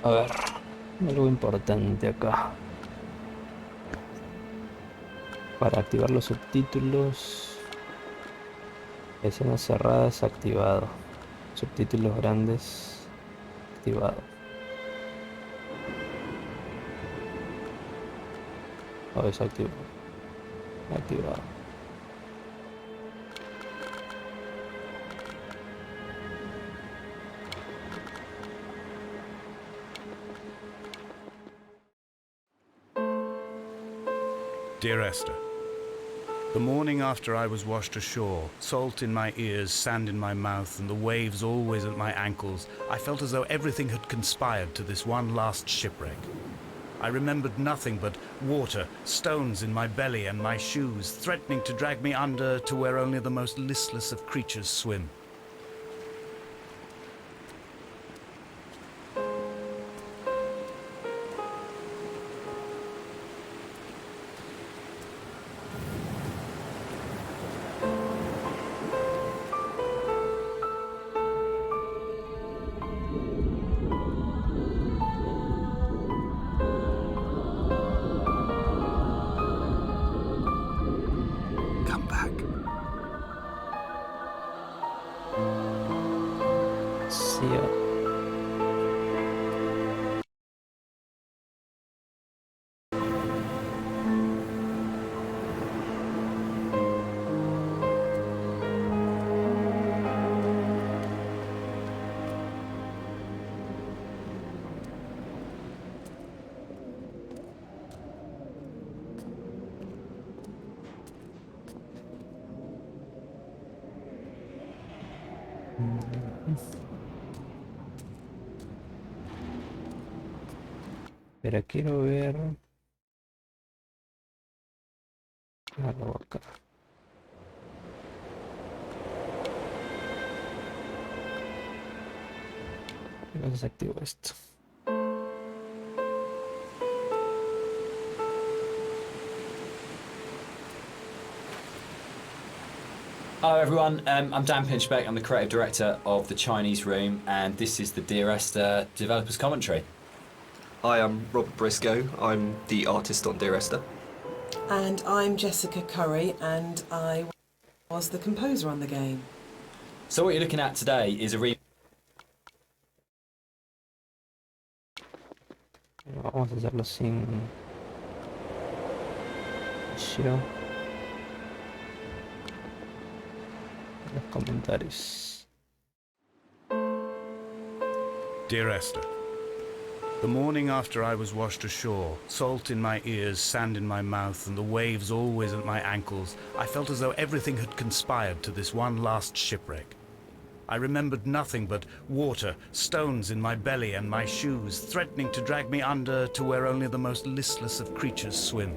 A ver, algo importante acá. Para activar los subtítulos, escenas cerradas activado. Subtítulos grandes activado. O desactivado. Activado. Dear Esther, the morning after I was washed ashore, salt in my ears, sand in my mouth, and the waves always at my ankles, I felt as though everything had conspired to this one last shipwreck. I remembered nothing but water, stones in my belly and my shoes, threatening to drag me under to where only the most listless of creatures swim. Pero quiero ver algo acá. No desactivo esto. Hello everyone, I'm Dan Pinchbeck, I'm the creative director of the Chinese Room, and this is the Dear Esther Developers Commentary. Hi, I'm Robert Briscoe, I'm the artist on Dear Esther. And I'm Jessica Curry, and I was the composer on the game. So what you're looking at today is a Vamos a hacerlo sin yo. Los comentarios. Dear Esther, the morning after I was washed ashore, salt in my ears, sand in my mouth, and the waves always at my ankles, I felt as though everything had conspired to this one last shipwreck. I remembered nothing but water, stones in my belly and my shoes, threatening to drag me under to where only the most listless of creatures swim.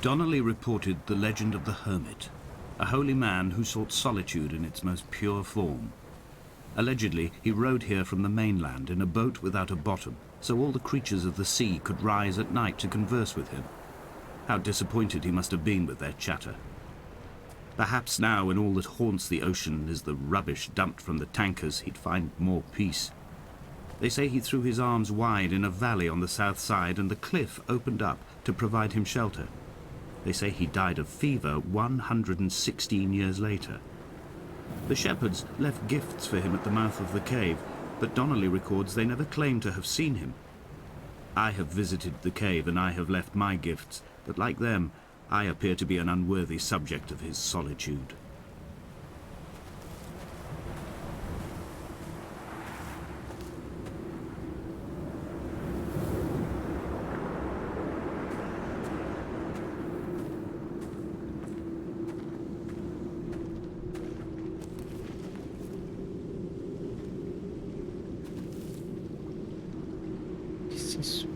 Donnelley reported the legend of the hermit, a holy man who sought solitude in its most pure form. Allegedly, he rode here from the mainland in a boat without a bottom, so all the creatures of the sea could rise at night to converse with him. How disappointed he must have been with their chatter. Perhaps now, when all that haunts the ocean is the rubbish dumped from the tankers, he'd find more peace. They say he threw his arms wide in a valley on the south side, and the cliff opened up to provide him shelter. They say he died of fever 116 years later. The shepherds left gifts for him at the mouth of the cave, but Donnelley records they never claimed to have seen him. I have visited the cave and I have left my gifts, but like them, I appear to be an unworthy subject of his solitude. ¿Qué es eso?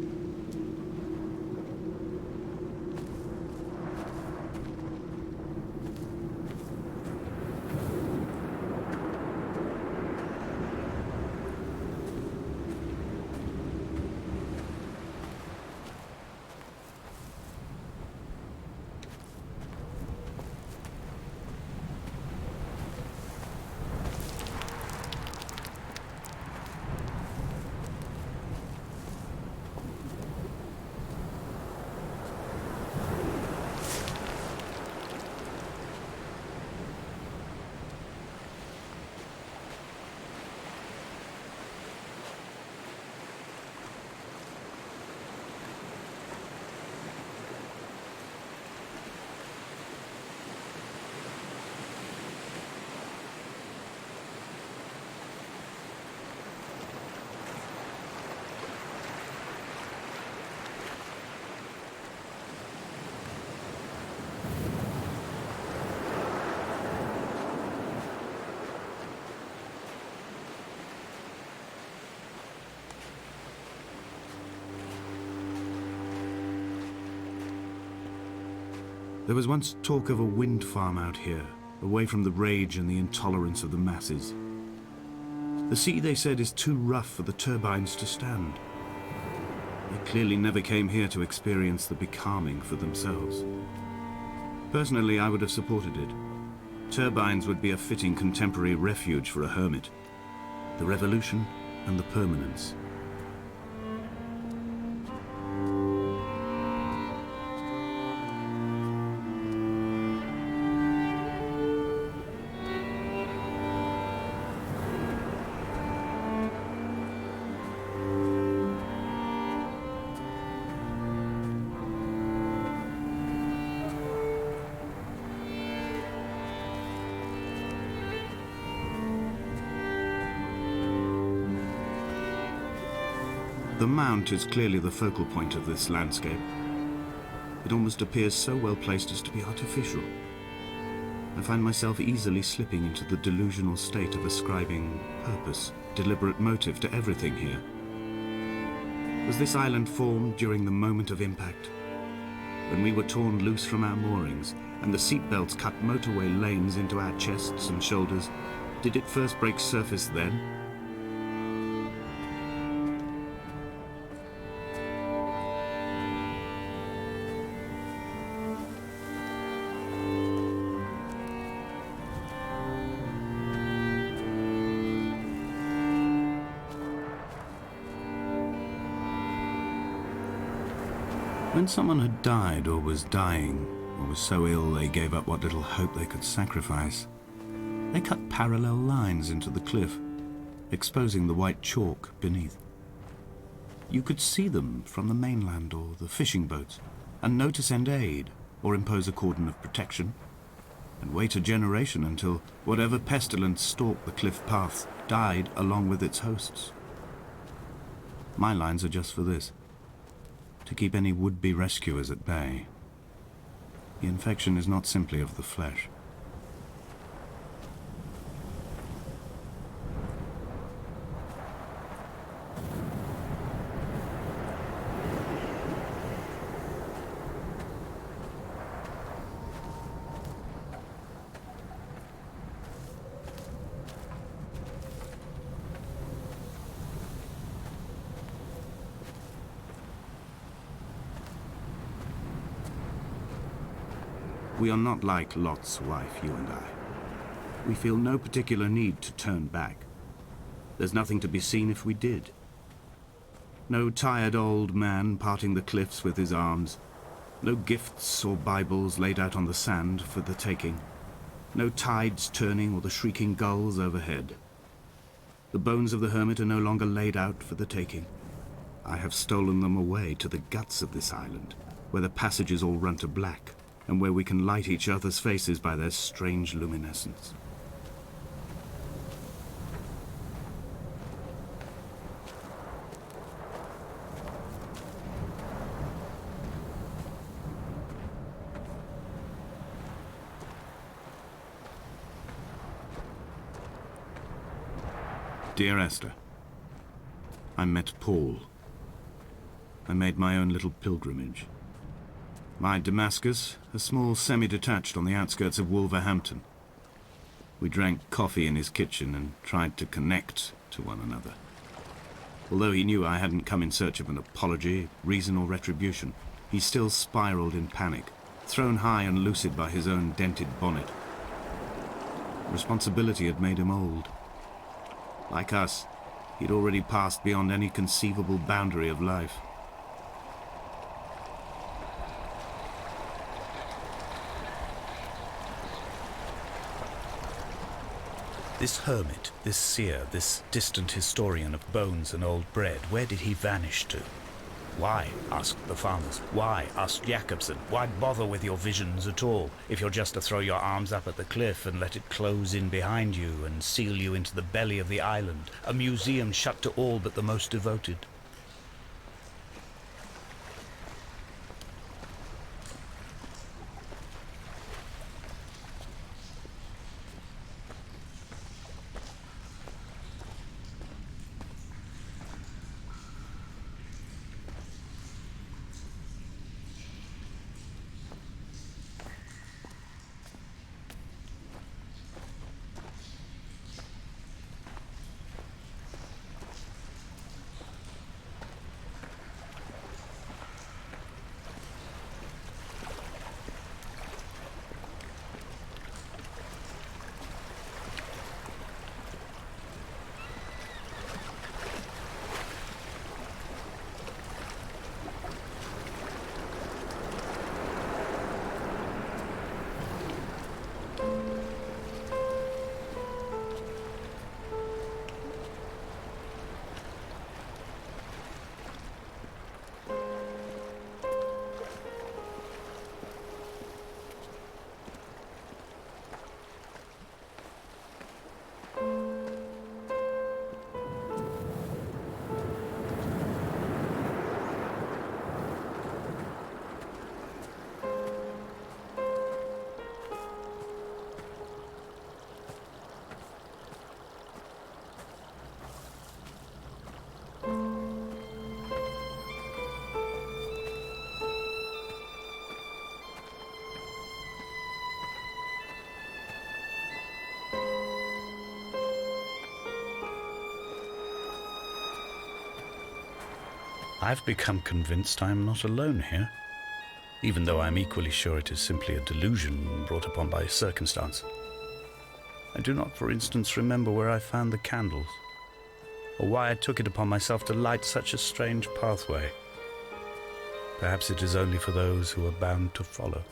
There was once talk of a wind farm out here, away from the rage and the intolerance of the masses. The sea, they said, is too rough for the turbines to stand. They clearly never came here to experience the becalming for themselves. Personally, I would have supported it. Turbines would be a fitting contemporary refuge for a hermit. The revolution and the permanence. The mount is clearly the focal point of this landscape. It almost appears so well placed as to be artificial. I find myself easily slipping into the delusional state of ascribing purpose, deliberate motive to everything here. Was this island formed during the moment of impact? When we were torn loose from our moorings and the seatbelts cut motorway lanes into our chests and shoulders, did it first break surface then? When someone had died or was dying, or was so ill they gave up what little hope they could sacrifice, they cut parallel lines into the cliff, exposing the white chalk beneath. You could see them from the mainland or the fishing boats, and know to send aid or impose a cordon of protection, and wait a generation until whatever pestilence stalked the cliff paths died along with its hosts. My lines are just for this. To keep any would-be rescuers at bay. The infection is not simply of the flesh. We are not like Lot's wife, you and I. We feel no particular need to turn back. There's nothing to be seen if we did. No tired old man parting the cliffs with his arms. No gifts or Bibles laid out on the sand for the taking. No tides turning or the shrieking gulls overhead. The bones of the hermit are no longer laid out for the taking. I have stolen them away to the guts of this island, where the passages all run to black, and where we can light each other's faces by their strange luminescence. Dear Esther, I met Paul. I made my own little pilgrimage. My Damascus, a small semi-detached on the outskirts of Wolverhampton. We drank coffee in his kitchen and tried to connect to one another. Although he knew I hadn't come in search of an apology, reason or retribution, he still spiraled in panic, thrown high and lucid by his own dented bonnet. Responsibility had made him old. Like us, he'd already passed beyond any conceivable boundary of life. This hermit, this seer, this distant historian of bones and old bread, where did he vanish to? Why, asked the farmers. Why, asked Jakobson. Why bother with your visions at all, if you're just to throw your arms up at the cliff and let it close in behind you and seal you into the belly of the island, a museum shut to all but the most devoted? I've become convinced I am not alone here, even though I'm equally sure it is simply a delusion brought upon by circumstance. I do not, for instance, remember where I found the candles, or why I took it upon myself to light such a strange pathway. Perhaps it is only for those who are bound to follow.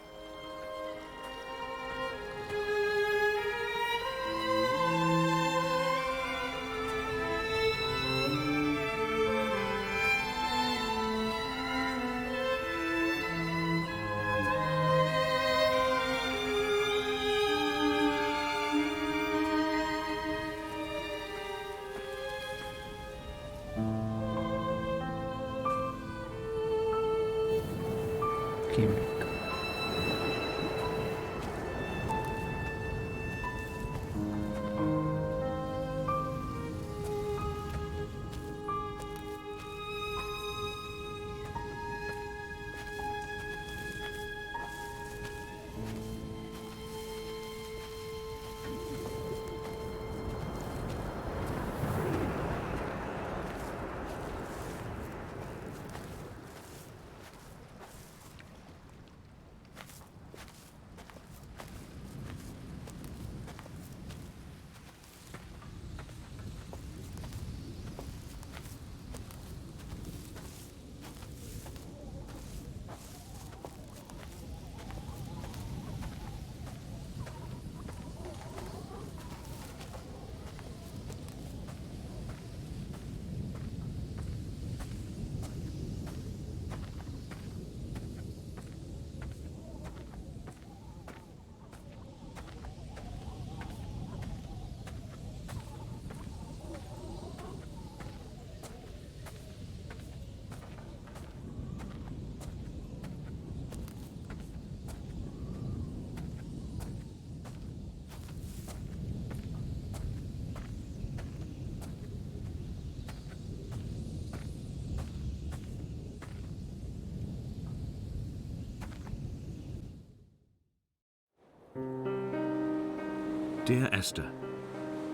Dear Esther,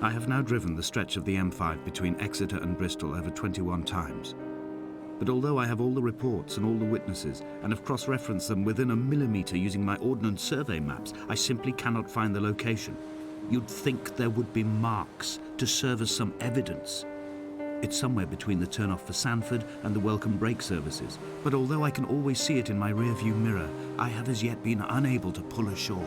I have now driven the stretch of the M5 between Exeter and Bristol over 21 times. But although I have all the reports and all the witnesses, and have cross-referenced them within a millimetre using my Ordnance Survey maps, I simply cannot find the location. You'd think there would be marks to serve as some evidence. It's somewhere between the turn-off for Sanford and the welcome brake services, but although I can always see it in my rear-view mirror, I have as yet been unable to pull ashore.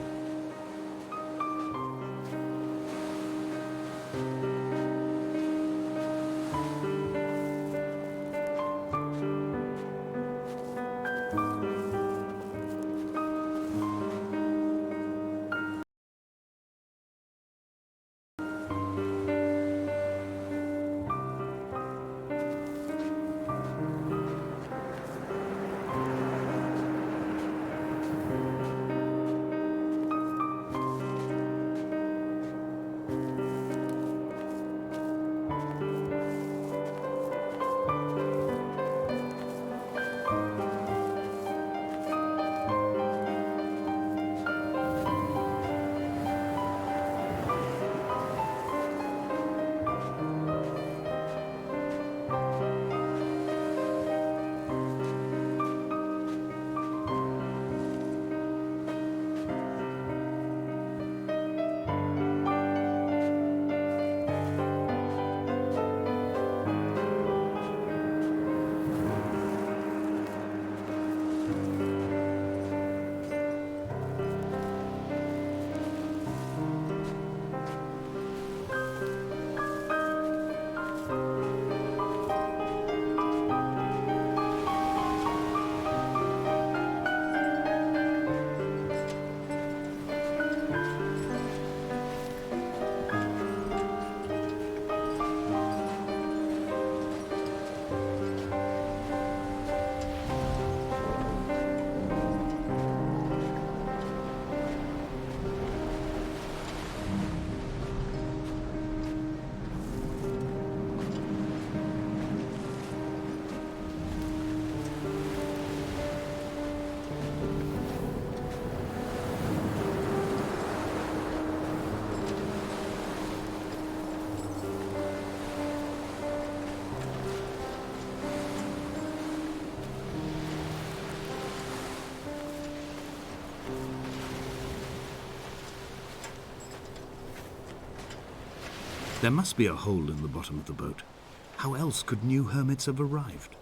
There must be a hole in the bottom of the boat. How else could new hermits have arrived?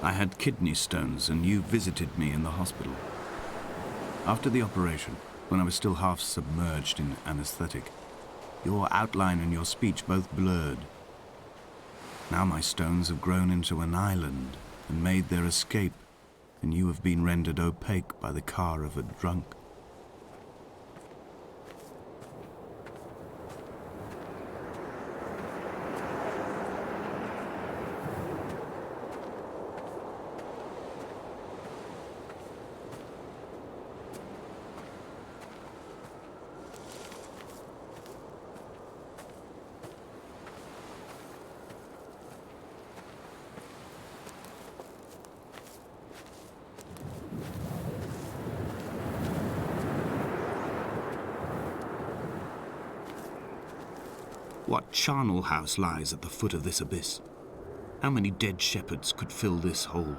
I had kidney stones and you visited me in the hospital. After the operation, when I was still half submerged in anesthetic, your outline and your speech both blurred. Now my stones have grown into an island and made their escape, and you have been rendered opaque by the car of a drunk. What charnel house lies at the foot of this abyss? How many dead shepherds could fill this hole?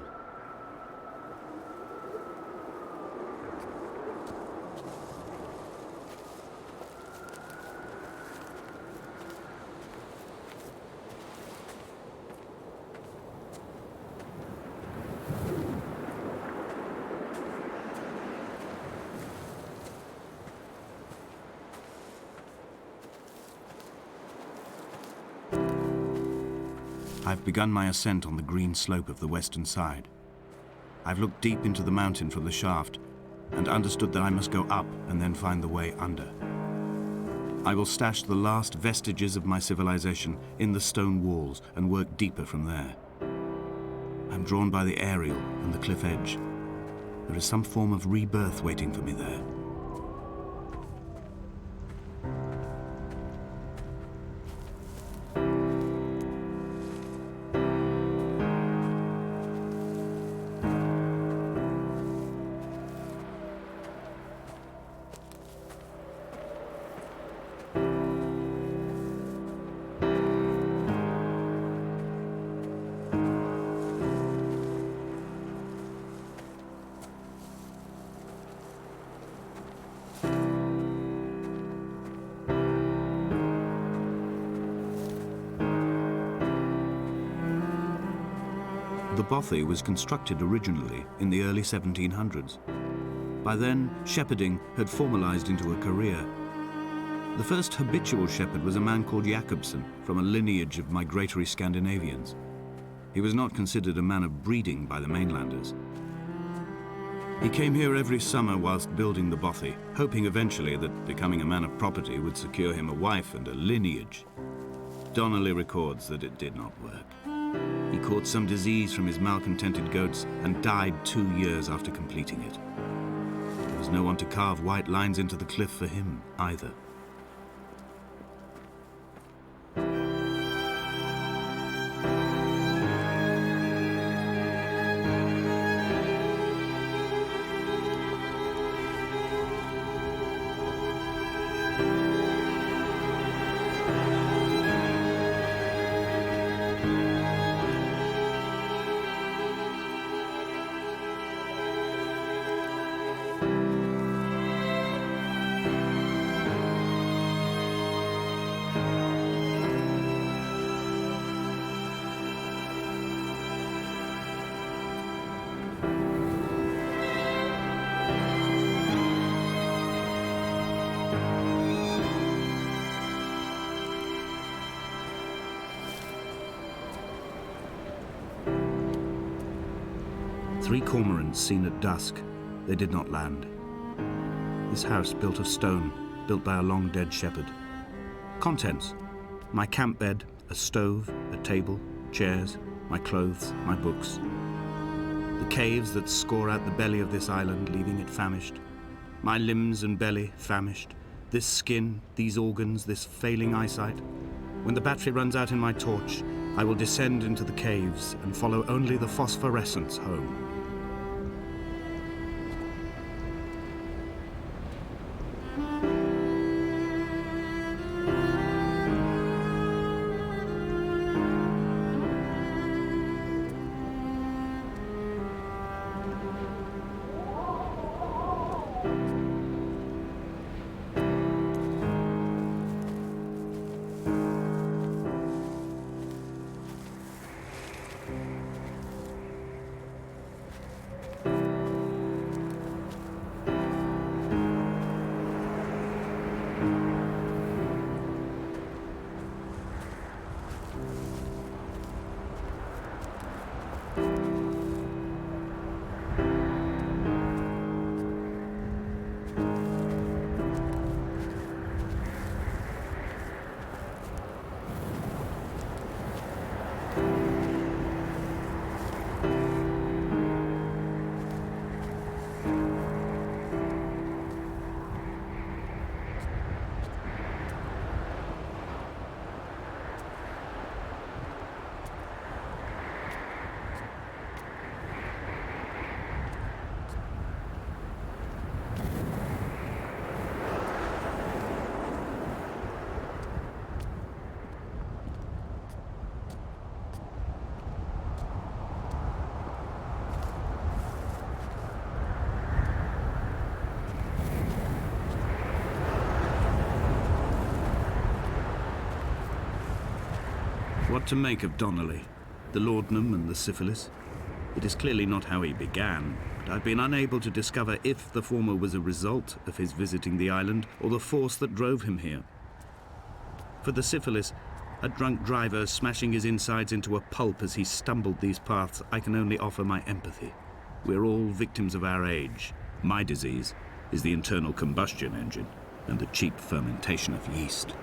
I've begun my ascent on the green slope of the western side. I've looked deep into the mountain from the shaft and understood that I must go up and then find the way under. I will stash the last vestiges of my civilization in the stone walls and work deeper from there. I'm drawn by the aerial and the cliff edge. There is some form of rebirth waiting for me there. The bothy was constructed originally in the early 1700s. By then, shepherding had formalized into a career. The first habitual shepherd was a man called Jakobson, from a lineage of migratory Scandinavians. He was not considered a man of breeding by the mainlanders. He came here every summer whilst building the bothy, hoping eventually that becoming a man of property would secure him a wife and a lineage. Donnelley records that it did not work. He caught some disease from his malcontented goats and died 2 years after completing it. There was no one to carve white lines into the cliff for him either. Three cormorants seen at dusk. They did not land. This house built of stone, built by a long-dead shepherd. Contents: my camp bed, a stove, a table, chairs, my clothes, my books. The caves that score out the belly of this island, leaving it famished. My limbs and belly famished. This skin, these organs, this failing eyesight. When the battery runs out in my torch, I will descend into the caves and follow only the phosphorescence home. What to make of Donnelley, the laudanum and the syphilis? It is clearly not how he began, but I've been unable to discover if the former was a result of his visiting the island or the force that drove him here. For the syphilis, A drunk driver smashing his insides into a pulp as he stumbled these paths, I can only offer my empathy. We're all victims of our age. My disease is the internal combustion engine and the cheap fermentation of yeast.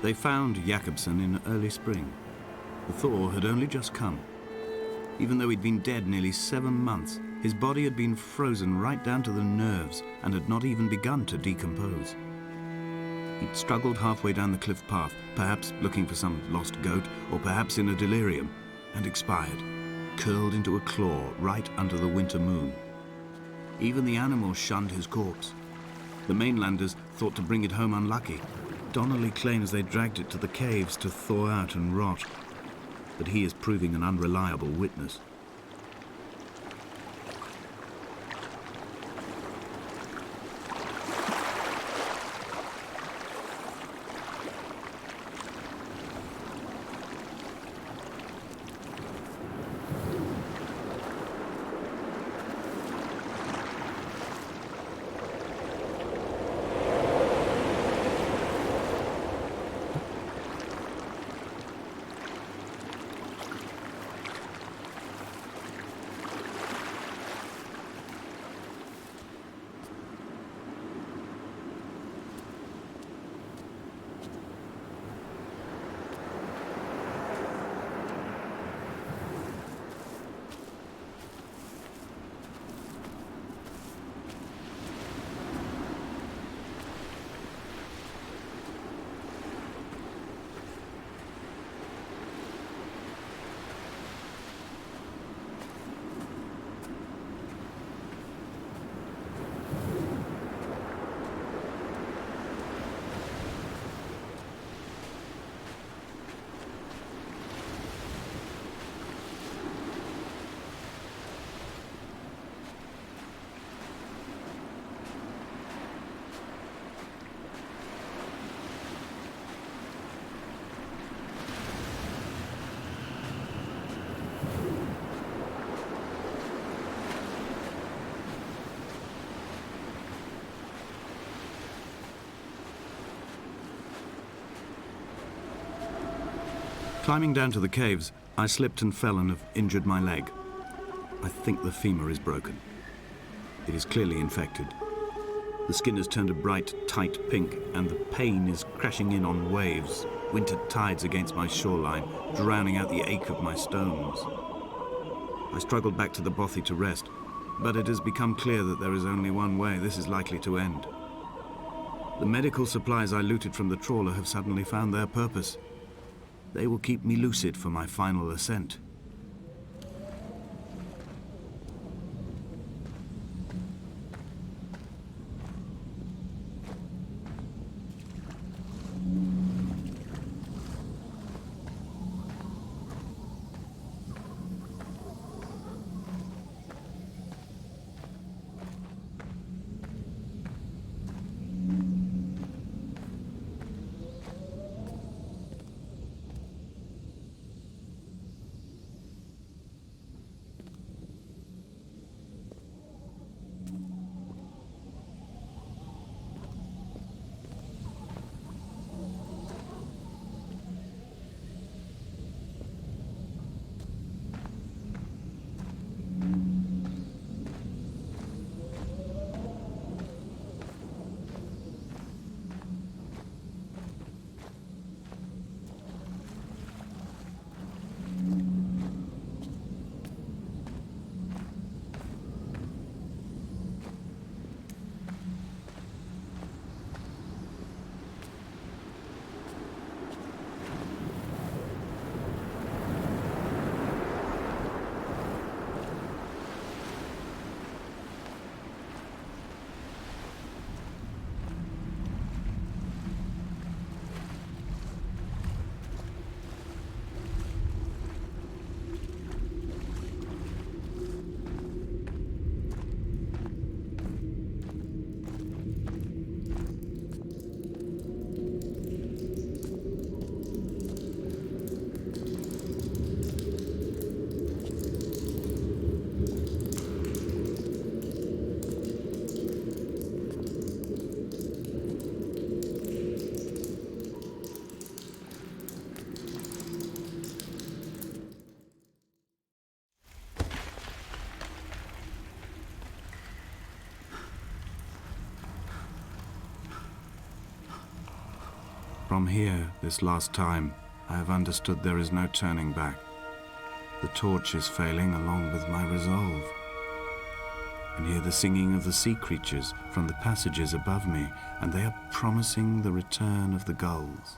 They found Jakobson in early spring. The thaw had only just come. Even though he'd been dead nearly 7 months, his body had been frozen right down to the nerves and had not even begun to decompose. He'd struggled halfway down the cliff path, perhaps looking for some lost goat, or perhaps in a delirium, and expired, curled into a claw right under the winter moon. Even the animals shunned his corpse. The mainlanders thought to bring it home unlucky. Donnelley claims they dragged it to the caves to thaw out and rot, but he is proving an unreliable witness. Climbing down to the caves, I slipped and fell and have injured my leg. I think the femur is broken. It is clearly infected. The skin has turned a bright, tight pink, and the pain is crashing in on waves, winter tides against my shoreline, drowning out the ache of my stones. I struggled back to the bothy to rest, but it has become clear that there is only one way this is likely to end. The medical supplies I looted from the trawler have suddenly found their purpose. They will keep me lucid for my final ascent. From here, this last time, I have understood there is no turning back. The torch is failing along with my resolve. And hear the singing of the sea creatures from the passages above me, and they are promising the return of the gulls.